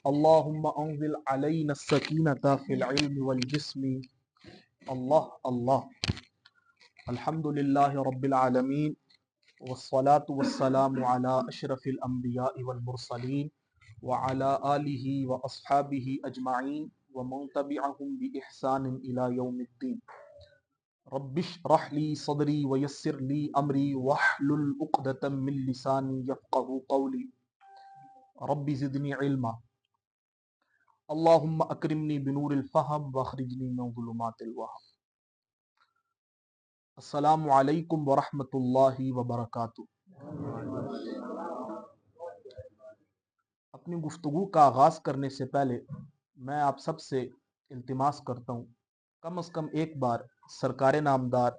اللهم انزل علينا السكينة في العلم والجسم. الله الحمد لله رب العالمين، والصلاة والسلام على أشرف الأنبياء والمرسلين وعلى آله وأصحابه أجمعين ومن تبعهم بإحسان إلى يوم الدين. رب اشرح لي صدري ويسر لي أمري واحلل عقدة من لساني يفقهوا قولي. رب زدني علما. اللهم اکرمنی بنور الفہم واخرجنی من ظلمات الوہم. السلام علیکم ورحمۃ اللہ وبرکاتہ. اپنی گفتگو کا آغاز کرنے سے پہلے میں آپ سب سے التماس کرتا ہوں کم از کم ایک بار سرکار نامدار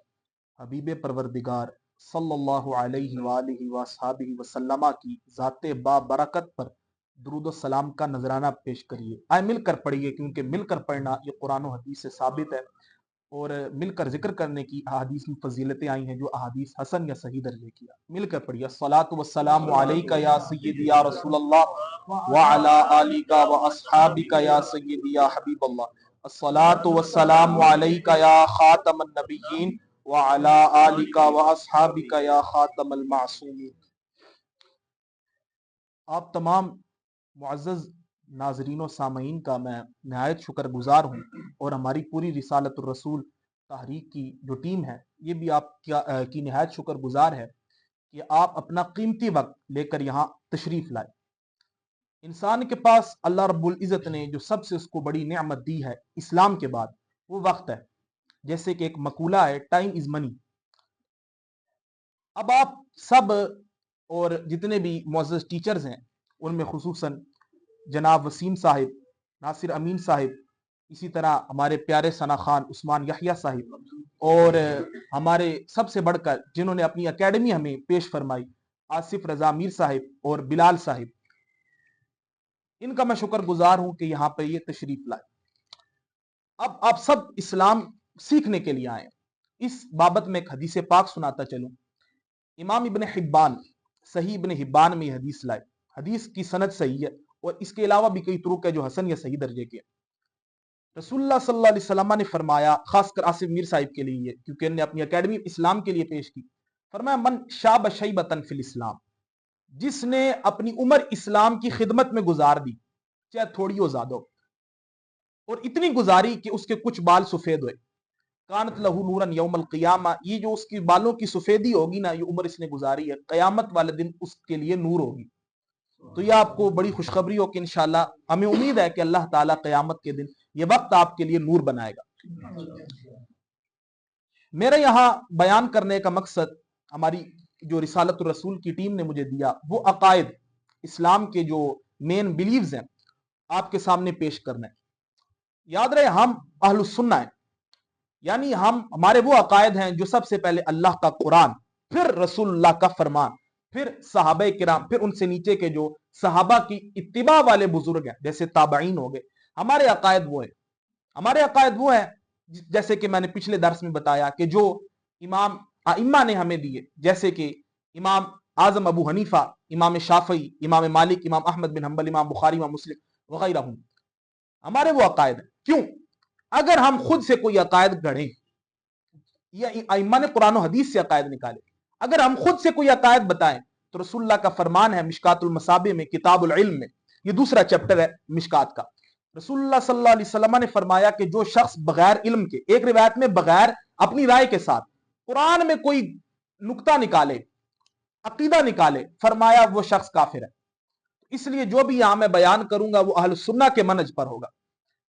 حبیب پروردگار صلی اللہ علیہ وآلہ وصحبہ وسلم کی ذات با برکت پر درود و سلام کا نذرانہ پیش کریے. آئے مل کر پڑھیے، کیونکہ مل کر پڑھنا یہ قرآن و حدیث سے ثابت ہے، اور مل کر ذکر کرنے کی احادیث میں فضیلتیں آئی ہیں جو احادیث حسن یا صحیح درجے کی. مل کر پڑھیے. الصلاۃ والسلام علیک یا سیدی یا رسول اللہ وعلی آلک واصحابک یا سیدی یا حبیب اللہ. الصلاۃ والسلام علیک یا خاتم النبیین وعلی آلک واصحابک یا خاتم المعصومین. آپ تمام معزز ناظرین و سامعین کا میں نہایت شکر گزار ہوں، اور ہماری پوری رسالت الرسول تحریک کی جو ٹیم ہے یہ بھی آپ کی نہایت شکر گزار ہے کہ آپ اپنا قیمتی وقت لے کر یہاں تشریف لائے. انسان کے پاس اللہ رب العزت نے جو سب سے اس کو بڑی نعمت دی ہے اسلام کے بعد، وہ وقت ہے. جیسے کہ ایک مقولہ ہے، ٹائم از منی. اب آپ سب اور جتنے بھی معزز ٹیچرز ہیں، ان میں خصوصاً جناب وسیم صاحب، ناصر امین صاحب، اسی طرح ہمارے پیارے ثنا خان عثمان یحییٰ صاحب، اور ہمارے سب سے بڑھ کر جنہوں نے اپنی اکیڈمی ہمیں پیش فرمائی، آصف رضا میر صاحب اور بلال صاحب، ان کا میں شکر گزار ہوں کہ یہاں پہ یہ تشریف لائے. اب آپ سب اسلام سیکھنے کے لیے آئے. اس بابت میں ایک حدیث پاک سناتا چلوں. امام ابن حبان صحیح ابن حبان میں یہ حدیث لائے. حدیث کی سند صحیح ہے، اور اس کے علاوہ بھی کئی طرق ہے جو حسن یا صحیح درجے کے. رسول اللہ صلی اللہ علیہ وسلم نے فرمایا، خاص کر آصف میر صاحب کے لیے کیونکہ انہوں نے اپنی اکیڈمی اسلام کے لیے پیش کی، فرمایا من شاب شیبۃ فی الاسلام، جس نے اپنی عمر اسلام کی خدمت میں گزار دی، چاہے تھوڑی ہو زیادہ ہو، اور اتنی گزاری کہ اس کے کچھ بال سفید ہوئے، کانت لہو نورن یوم القیامہ، یہ جو اس کی بالوں کی سفیدی ہوگی نا، یہ عمر اس نے گزاری ہے، قیامت والے دن اس کے لیے نور ہوگی. تو یہ آپ کو بڑی خوشخبری ہو کہ انشاءاللہ ہمیں امید ہے کہ اللہ تعالیٰ قیامت کے دن یہ وقت آپ کے لیے نور بنائے گا. میرے یہاں بیان کرنے کا مقصد، ہماری جو رسالت الرسول کی ٹیم نے مجھے دیا، وہ عقائد اسلام کے جو مین بلیوز ہیں آپ کے سامنے پیش کرنا ہے. یاد رہے ہم اہل السنہ ہیں، یعنی ہمارے وہ عقائد ہیں جو سب سے پہلے اللہ کا قرآن، پھر رسول اللہ کا فرمان، پھر صحابہ کرام، پھر ان سے نیچے کے جو صحابہ کی اتباع والے بزرگ ہیں جیسے تابعین ہو گئے. ہمارے عقائد وہ ہیں. ہمارے عقائد وہ ہیں جیسے کہ میں نے پچھلے درس میں بتایا کہ جو امام ائمہ نے ہمیں دیے، جیسے کہ امام اعظم ابو حنیفہ، امام شافعی، امام مالک، امام احمد بن حنبل، امام بخاری، امام مسلم وغیرہ. ہمارے وہ عقائد ہیں. کیوں؟ اگر ہم خود سے کوئی عقائد گڑھیں، یا ائمہ نے قرآن و حدیث سے عقائد نکالے، اگر ہم خود سے کوئی عقائد بتائیں تو رسول اللہ کا فرمان ہے مشکات المصابیح میں، کتاب العلم میں، یہ دوسرا چیپٹر ہے مشکات کا. رسول اللہ صلی اللہ علیہ وسلم نے فرمایا کہ جو شخص بغیر علم کے، ایک روایت میں بغیر اپنی رائے کے ساتھ قرآن میں کوئی نقطہ نکالے، عقیدہ نکالے، فرمایا وہ شخص کافر ہے. اس لیے جو بھی یہاں میں بیان کروں گا وہ اہل سنہ کے منہج پر ہوگا.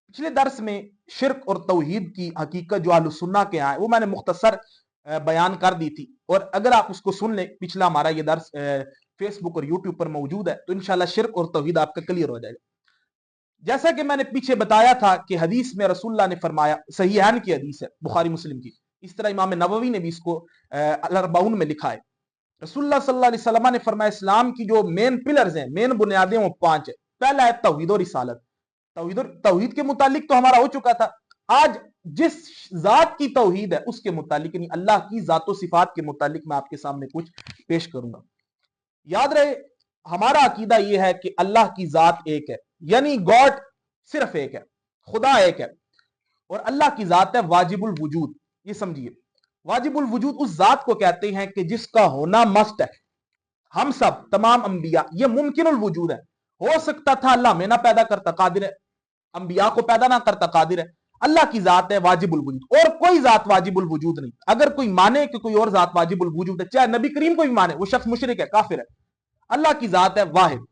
پچھلے درس میں شرک اور توحید کی حقیقت جو اہل سنہ کے ہیں وہ میں نے مختصر بیان کر دی تھی، اور اگر آپ اس کو سن لیں، پچھلا ہمارا یہ درس فیس بک اور یوٹیوب پر موجود ہے، تو انشاءاللہ شرک اور توحید آپ کا کلیئر ہو جائے گا. جیسا کہ میں نے پیچھے بتایا تھا کہ حدیث میں رسول اللہ نے فرمایا، صحیحین کی حدیث ہے بخاری مسلم کی، اس طرح امام نووی نے بھی اس کو الاربعون میں لکھا ہے. رسول اللہ صلی اللہ علیہ وسلم نے فرمایا اسلام کی جو مین پلرز ہیں، مین بنیادیں، وہ 5 ہیں. پہلا ہے توحید و رسالت. توحید کے متعلق تو ہمارا ہو چکا تھا. آج جس ذات کی توحید ہے اس کے متعلق، یعنی اللہ کی ذات و صفات کے متعلق میں آپ کے سامنے کچھ پیش کروں گا. یاد رہے ہمارا عقیدہ یہ ہے کہ اللہ کی ذات ایک ہے، یعنی گاڈ صرف ایک ہے، خدا ایک ہے، اور اللہ کی ذات ہے واجب الوجود۔ یہ سمجھیے، واجب الوجود اس ذات کو کہتے ہیں کہ جس کا ہونا مست ہے۔ ہم سب تمام انبیاء یہ ممکن الوجود ہے، ہو سکتا تھا اللہ میں نہ پیدا کرتا، قادر ہے، انبیاء کو پیدا نہ کرتا، قادر ہے۔ اللہ کی ذات ہے واجب الوجود، اور کوئی ذات واجب الوجود نہیں۔ اگر کوئی مانے کہ کوئی اور ذات واجب الوجود ہے، چاہے نبی کریم کو بھی مانے، وہ شخص مشرک ہے، کافر ہے۔ اللہ کی ذات ہے واحد۔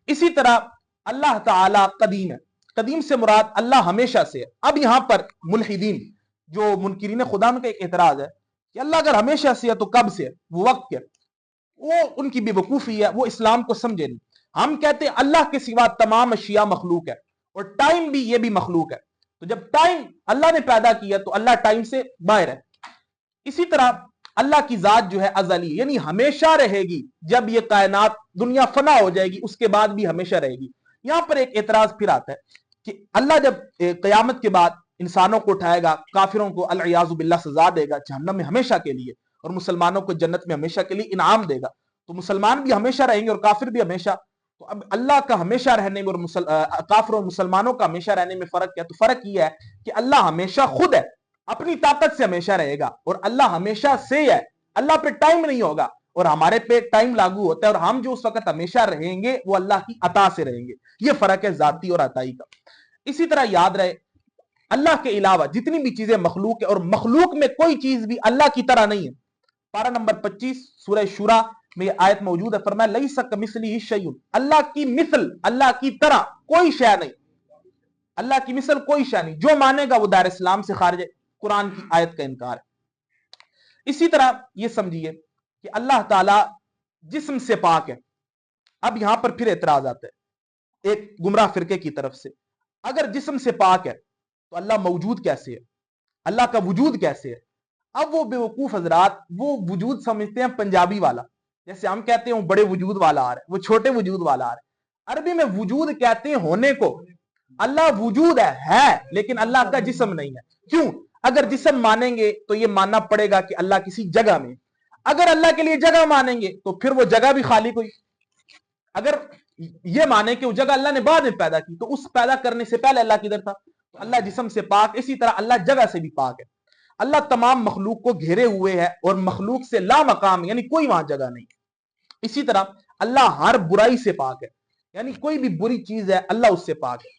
اسی طرح اللہ تعالی قدیم ہے، قدیم سے مراد اللہ ہمیشہ سے ہے۔ اب یہاں پر ملحدین جو منکرین خدا ان کا ایک اعتراض ہے کہ اللہ اگر ہمیشہ سے ہے تو کب سے ہے، وہ وقت کیا؟ وہ ان کی بے وقوفی ہے، وہ اسلام کو سمجھے نہیں۔ ہم کہتے ہیں اللہ کے سوا تمام اشیاء مخلوق ہے، اور ٹائم بھی یہ بھی مخلوق ہے۔ تو جب ٹائم اللہ نے پیدا کیا تو اللہ ٹائم سے باہر ہے۔ اسی طرح اللہ کی ذات جو ہے ازلی، یعنی ہمیشہ رہے گی۔ جب یہ کائنات دنیا فنا ہو جائے گی اس کے بعد بھی ہمیشہ رہے گی۔ یہاں پر ایک اعتراض پھر آتا ہے کہ اللہ جب قیامت کے بعد انسانوں کو اٹھائے گا، کافروں کو العیاذ باللہ سزا دے گا جہنم میں ہمیشہ کے لیے، اور مسلمانوں کو جنت میں ہمیشہ کے لیے انعام دے گا، تو مسلمان بھی ہمیشہ رہیں گے اور کافر بھی ہمیشہ۔ تو اب اللہ کا ہمیشہ رہنے میں اور کافر اور مسلمانوں کا ہمیشہ رہنے میں فرق کیا؟ تو فرق یہ ہے کہ اللہ ہمیشہ خود ہے، اپنی طاقت سے ہمیشہ رہے گا، اور اللہ ہمیشہ سے ہے، اللہ پہ ٹائم نہیں ہوگا، اور ہمارے پہ ٹائم لاگو ہوتا ہے، اور ہم جو اس وقت ہمیشہ رہیں گے وہ اللہ کی عطا سے رہیں گے۔ یہ فرق ہے ذاتی اور عطائی کا۔ اسی طرح یاد رہے اللہ کے علاوہ جتنی بھی چیزیں مخلوق ہے، اور مخلوق میں کوئی چیز بھی اللہ کی طرح نہیں ہے۔ پارہ نمبر 25 سورہ شورى میں یہ آیت موجود ہے، فرمایا لیس کمثلہ شیء، اللہ کی مثل، اللہ کی طرح کوئی شے نہیں، اللہ کی مثل کوئی شے نہیں۔ جو مانے گا وہ دائر اسلام سے خارج ہے، قرآن کی آیت کا انکار ہے۔ اسی طرح یہ سمجھیے کہ اللہ تعالی جسم سے پاک ہے۔ اب یہاں پر پھر اعتراض آتا ہے ایک گمراہ فرقے کی طرف سے، اگر جسم سے پاک ہے تو اللہ موجود کیسے ہے؟ اللہ کا وجود کیسے ہے؟ اب وہ بیوقوف حضرات وہ وجود سمجھتے ہیں پنجابی والا، جیسے ہم کہتے ہیں وہ بڑے وجود والا آ رہا ہے، وہ چھوٹے وجود والا آ رہا ہے۔ عربی میں وجود کہتے ہیں ہونے کو۔ اللہ وجود ہے لیکن اللہ کا جسم نہیں ہے۔ کیوں؟ اگر جسم مانیں گے تو یہ ماننا پڑے گا کہ اللہ کسی جگہ میں، اگر اللہ کے لیے جگہ مانیں گے تو پھر وہ جگہ بھی خالق ہوئی۔ اگر یہ مانے کہ وہ جگہ اللہ نے بعد میں پیدا کی تو اس پیدا کرنے سے پہلے اللہ کدھر تھا؟ تو اللہ جسم سے پاک، اسی طرح اللہ جگہ سے بھی پاک ہے۔ اللہ تمام مخلوق کو گھیرے ہوئے ہے اور مخلوق سے لا مقام، یعنی کوئی وہاں جگہ نہیں۔ اسی طرح اللہ ہر برائی سے پاک ہے، یعنی کوئی بھی بری چیز ہے اللہ اس سے پاک ہے۔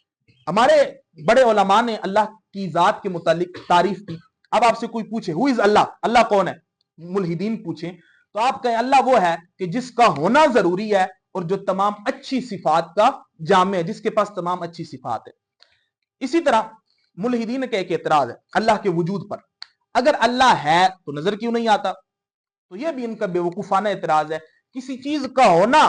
ہمارے بڑے علماء نے اللہ کی ذات کے متعلق تعریف کی۔ اب آپ سے کوئی پوچھے ہو از اللہ، اللہ کون ہے؟ ملحدین پوچھیں تو آپ کہیں اللہ وہ ہے کہ جس کا ہونا ضروری ہے اور جو تمام اچھی صفات کا جامع ہے، جس کے پاس تمام اچھی صفات ہے۔ اسی طرح ملحدین کا ایک اعتراض ہے اللہ کے وجود پر، اگر اللہ ہے تو نظر کیوں نہیں آتا؟ تو یہ بھی ان کا بیوقوفانہ اعتراض ہے۔ کسی چیز کا ہونا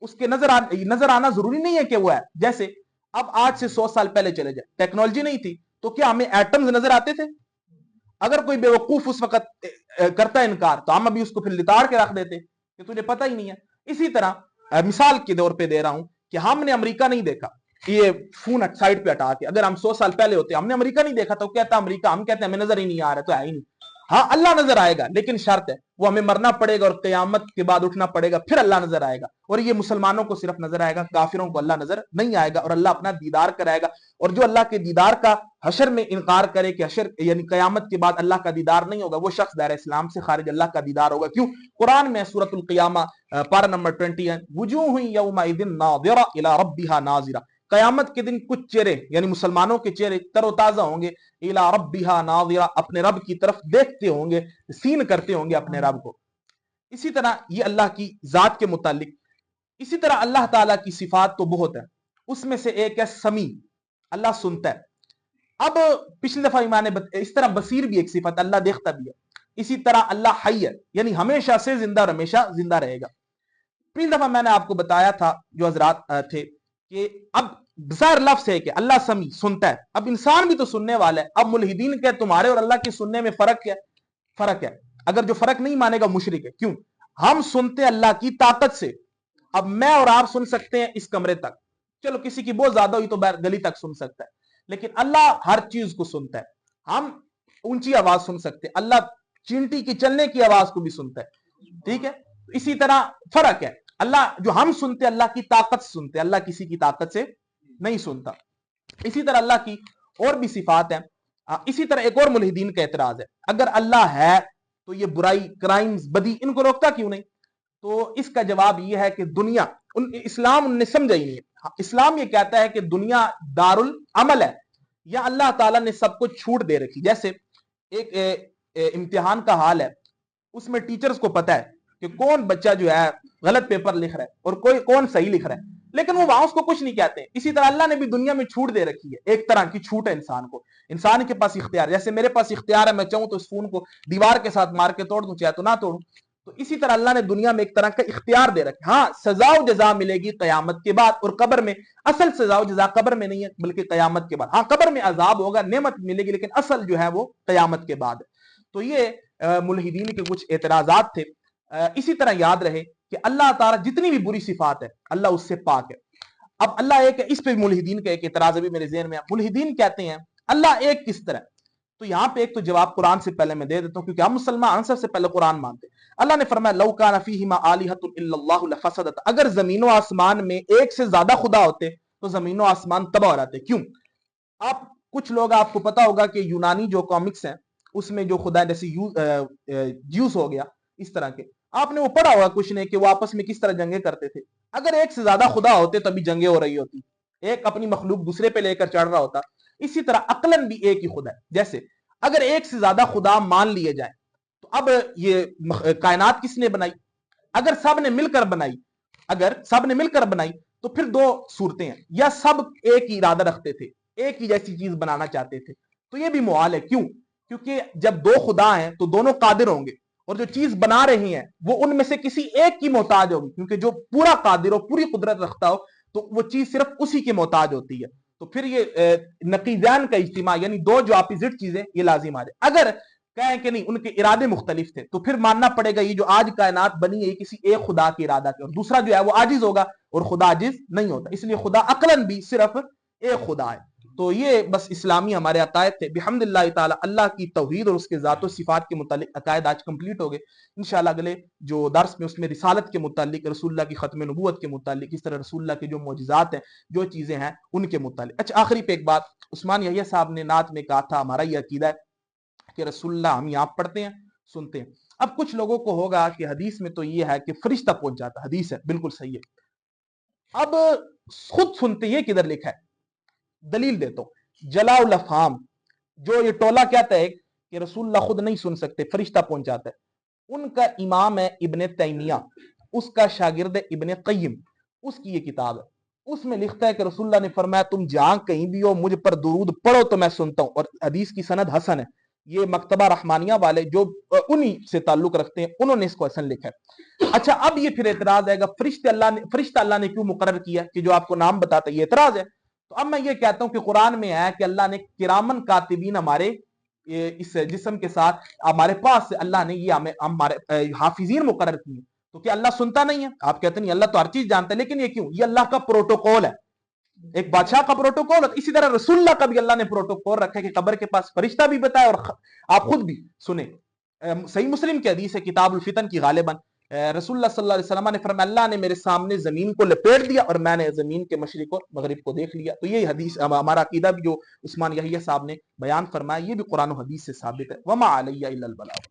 اس کے نظر آنا ضروری نہیں ہے کہ وہ ہے۔ جیسے اب آج سے 100 سال پہلے چلے جائے، ٹیکنالوجی نہیں تھی تو کیا ہمیں ایٹمز نظر آتے تھے؟ اگر کوئی بیوقوف اس وقت کرتا ہے انکار تو ہم ابھی اس کو پھر لتاڑ کے رکھ دیتے کہ تجھے پتہ ہی نہیں ہے۔ اسی طرح مثال کے طور پہ دے رہا ہوں کہ ہم نے امریکہ نہیں دیکھا، یہ فون سائڈ پہ ہٹا کے اگر ہم 100 سال پہلے ہوتے ہم نے امریکہ نہیں دیکھا تو کہتا امریکہ، ہم کہتے ہیں ہمیں نظر ہی نہیں آ رہا، تو ہے ہی نہیں۔ ہاں اللہ نظر آئے گا لیکن شرط ہے وہ ہمیں مرنا پڑے گا اور قیامت کے بعد اٹھنا پڑے گا، پھر اللہ نظر آئے گا۔ اور یہ مسلمانوں کو صرف نظر آئے گا، کافروں کو اللہ نظر نہیں آئے گا، اور اللہ اپنا دیدار کرائے گا۔ اور جو اللہ کے دیدار کا حشر میں انکار کرے کہ حشر یعنی قیامت کے بعد اللہ کا دیدار نہیں ہوگا، وہ شخص دائرہ اسلام سے خارج، اللہ کا دیدار ہوگا۔ کیوں؟ قرآن میں سورۃ القیامہ پارہ نمبر 20 وجوہ یومئذ ناظرہ الی ربہا ناظرہ، قیامت کے دن کچھ چہرے یعنی مسلمانوں کے چہرے تر و تازہ ہوں گے، الی ربہا ناظرہ، اپنے رب کی طرف دیکھتے ہوں گے، سین کرتے ہوں گے اپنے رب کو۔ اسی طرح یہ اللہ کی ذات کے متعلق۔ اسی طرح اللہ تعالیٰ کی صفات تو بہت ہے، اس میں سے ایک ہے سمیع، اللہ سنتا ہے۔ اب پچھلی دفعہ ایمان اس طرح بصیر بھی ایک صفت، اللہ دیکھتا بھی ہے۔ اسی طرح اللہ حی ہے، یعنی ہمیشہ سے زندہ اور ہمیشہ زندہ رہے گا۔ پچھلی دفعہ میں نے آپ کو بتایا تھا جو حضرات تھے کہ اب ظاہر لفظ ہے کہ اللہ سمیع سنتا ہے، اب انسان بھی تو سننے والا ہے۔ اب ملحدین کہ تمہارے اور اللہ کے سننے میں فرق کیا؟ فرق ہے۔ اگر جو فرق نہیں مانے گا مشرک ہے۔ کیوں؟ ہم سنتے اللہ کی طاقت سے۔ اب میں اور آپ سن سکتے ہیں اس کمرے تک، چلو کسی کی بہت زیادہ ہوئی تو گلی تک سن سکتا ہے، لیکن اللہ ہر چیز کو سنتا ہے۔ ہم اونچی آواز سن سکتے ہیں، اللہ چینٹی کی چلنے کی آواز کو بھی سنتا ہے، ٹھیک ہے؟ اسی طرح فرق ہے، اللہ جو ہم سنتے اللہ کی طاقت سنتے, اللہ کسی کی طاقت سے نہیں سنتا. اسی طرح اللہ کی اور بھی صفات ہیں. اسی طرح ایک اور ملحدین کا اعتراض ہے, اگر اللہ ہے تو یہ برائی, کرائمز, بدی ان کو روکتا کیوں نہیں؟ تو اس کا جواب یہ ہے کہ دنیا, اسلام نے سمجھا ہی نہیں ہے. اسلام یہ کہتا ہے کہ دنیا دار العمل ہے, یا اللہ تعالیٰ نے سب کو چھوٹ دے رکھی. جیسے ایک امتحان کا حال ہے, اس میں ٹیچرز کو پتا ہے کہ کون بچہ جو ہے غلط پیپر لکھ رہا ہے اور کون صحیح لکھ رہا ہے, لیکن وہ وہاں اس کو کچھ نہیں کہتے. اسی طرح اللہ نے بھی دنیا میں چھوٹ دے رکھی ہے, ایک طرح کی چھوٹ ہے انسان کو. انسان کے پاس اختیار, جیسے میرے پاس اختیار ہے, میں چاہوں تو اس فون کو دیوار کے ساتھ مار کے توڑ دوں, چاہے تو نہ توڑوں. تو اسی طرح اللہ نے دنیا میں ایک طرح کا اختیار دے رکھا. ہاں سزا و جزا ملے گی قیامت کے بعد, اور قبر میں اصل سزا و جزا قبر میں نہیں ہے بلکہ قیامت کے بعد. ہاں قبر میں عذاب ہوگا, نعمت ملے گی, لیکن اصل جو ہے وہ قیامت کے بعد ہے. تو یہ ملحدین کے کچھ اعتراضات تھے. اسی طرح یاد رہے کہ اللہ تعالیٰ جتنی بھی بری صفات ہے اللہ اس سے پاک ہے. اب اللہ ایک ہے, اس پہ ملحدین کا ایک اعتراض ابھی میرے ذہن میں ہے. ملحدین کہتے ہیں اللہ ایک کس طرح؟ تو یہاں پہ ایک تو جواب قرآن سے پہلے میں دے دیتا ہوں, کیونکہ ہم مسلمان سب سے پہلے قرآن مانتے ہیں. اللہ نے فرمایا لو کان فیہما آلہۃ الا اللہ لفسدتا, اگر زمین و آسمان میں ایک سے زیادہ خدا ہوتے تو زمین و آسمان تباہ ہو جاتے. کیوں؟ آپ کچھ لوگ, آپ کو پتا ہوگا کہ یونانی جو کامکس ہیں اس میں جو خدا, جیسے جیوس ہو گیا, اس طرح کے آپ نے وہ پڑھا ہوگا کچھ نے کہ وہ آپس میں کس طرح جنگیں کرتے تھے. اگر ایک سے زیادہ خدا ہوتے تو ابھی جنگیں ہو رہی ہوتی, ایک اپنی مخلوق دوسرے پہ لے کر چڑھ رہا ہوتا. اسی طرح عقلاً بھی ایک ہی خدا ہے. جیسے اگر ایک سے زیادہ خدا مان لیے جائیں تو اب یہ کائنات کس نے بنائی؟ اگر سب نے مل کر بنائی, تو پھر دو صورتیں ہیں, یا سب ایک ہی ارادہ رکھتے تھے, ایک ہی جیسی چیز بنانا چاہتے تھے, تو یہ بھی محال ہے. کیوں؟ کیونکہ جب دو خدا ہیں تو دونوں قادر ہوں گے, اور جو چیز بنا رہی ہیں وہ ان میں سے کسی ایک کی محتاج ہوگی, کیونکہ جو پورا قادر ہو, پوری قدرت رکھتا ہو, تو وہ چیز صرف اسی کی محتاج ہوتی ہے. تو پھر یہ نقیضین کا اجتماع, یعنی دو جو اپوزٹ چیزیں, یہ لازم آ جائے. اگر کہیں کہ نہیں ان کے ارادے مختلف تھے تو پھر ماننا پڑے گا یہ جو آج کائنات بنی ہے یہ کسی ایک خدا کے ارادہ کے, اور دوسرا جو ہے وہ عاجز ہوگا اور خدا عاجز نہیں ہوتا. اس لیے خدا عقلاً بھی صرف ایک خدا ہے. تو یہ بس اسلامی ہمارے عقائد تھے. بحمد اللہ تعالی اللہ کی توحید اور اس کے ذات و صفات کے متعلق عقائد آج کمپلیٹ ہو گئے. انشاءاللہ اگلے جو درس میں اس میں رسالت کے متعلق, رسول اللہ کی ختم نبوت کے متعلق, اس طرح رسول اللہ کے جو معجزات ہیں, جو چیزیں ہیں ان کے متعلق. اچھا آخری پہ ایک بات, عثمان یحییٰ صاحب نے نعت میں کہا تھا ہمارا یہ عقیدہ ہے کہ رسول اللہ ہم یہاں پڑھتے ہیں سنتے ہیں. اب کچھ لوگوں کو ہوگا کہ حدیث میں تو یہ ہے کہ فرشتہ پہنچ جاتا, حدیث ہے بالکل صحیح ہے. اب خود سنتے یہ کدھر لکھا ہے؟ دلیل دیتا ہوں. جلاء الافہام جو یہ ٹولہ کہتا ہے کہ رسول اللہ خود نہیں سن سکتے, فرشتہ پہنچ جاتا ہے, ان کا امام ہے ابن تیمیہ, اس کا شاگرد ہے ابن قیم, اس کی یہ کتاب ہے. اس میں لکھتا ہے کہ رسول اللہ نے فرمایا تم جہاں کہیں بھی ہو مجھ پر درود پڑھو تو میں سنتا ہوں, اور حدیث کی سند حسن ہے. یہ مکتبہ رحمانیہ والے جو انہی سے تعلق رکھتے ہیں انہوں نے اس کو حسن لکھا ہے. اچھا اب یہ پھر اعتراض آئے گا فرشتہ اللہ نے کیوں مقرر کیا کہ جو آپ کو نام بتاتا ہے, یہ اعتراض ہے. تو اب میں یہ کہتا ہوں کہ قرآن میں ہے کہ اللہ نے کرامن کاتبین ہمارے اس جسم کے ساتھ ہمارے پاس سے اللہ نے یہ ہمارے حافظین مقرر کیے. تو کیا اللہ سنتا نہیں ہے؟ آپ کہتے نہیں, اللہ تو ہر چیز جانتا ہے, لیکن یہ کیوں؟ یہ اللہ کا پروٹوکول ہے, ایک بادشاہ کا پروٹوکول. اسی طرح رسول اللہ کا بھی اللہ نے پروٹوکول رکھا ہے کہ قبر کے پاس فرشتہ بھی بتائے, اور آپ خود بھی سنیں. صحیح مسلم کی حدیث ہے کتاب الفتن کی غالباً, رسول اللہ صلی اللہ علیہ وسلم نے فرمایا اللہ نے میرے سامنے زمین کو لپیٹ دیا اور میں نے زمین کے مشرق اور مغرب کو دیکھ لیا. تو یہ حدیث ہمارا عقیدہ بھی جو عثمان یحییٰ صاحب نے بیان فرمایا یہ بھی قرآن و حدیث سے ثابت ہے. وما علیہ الا البلاغ.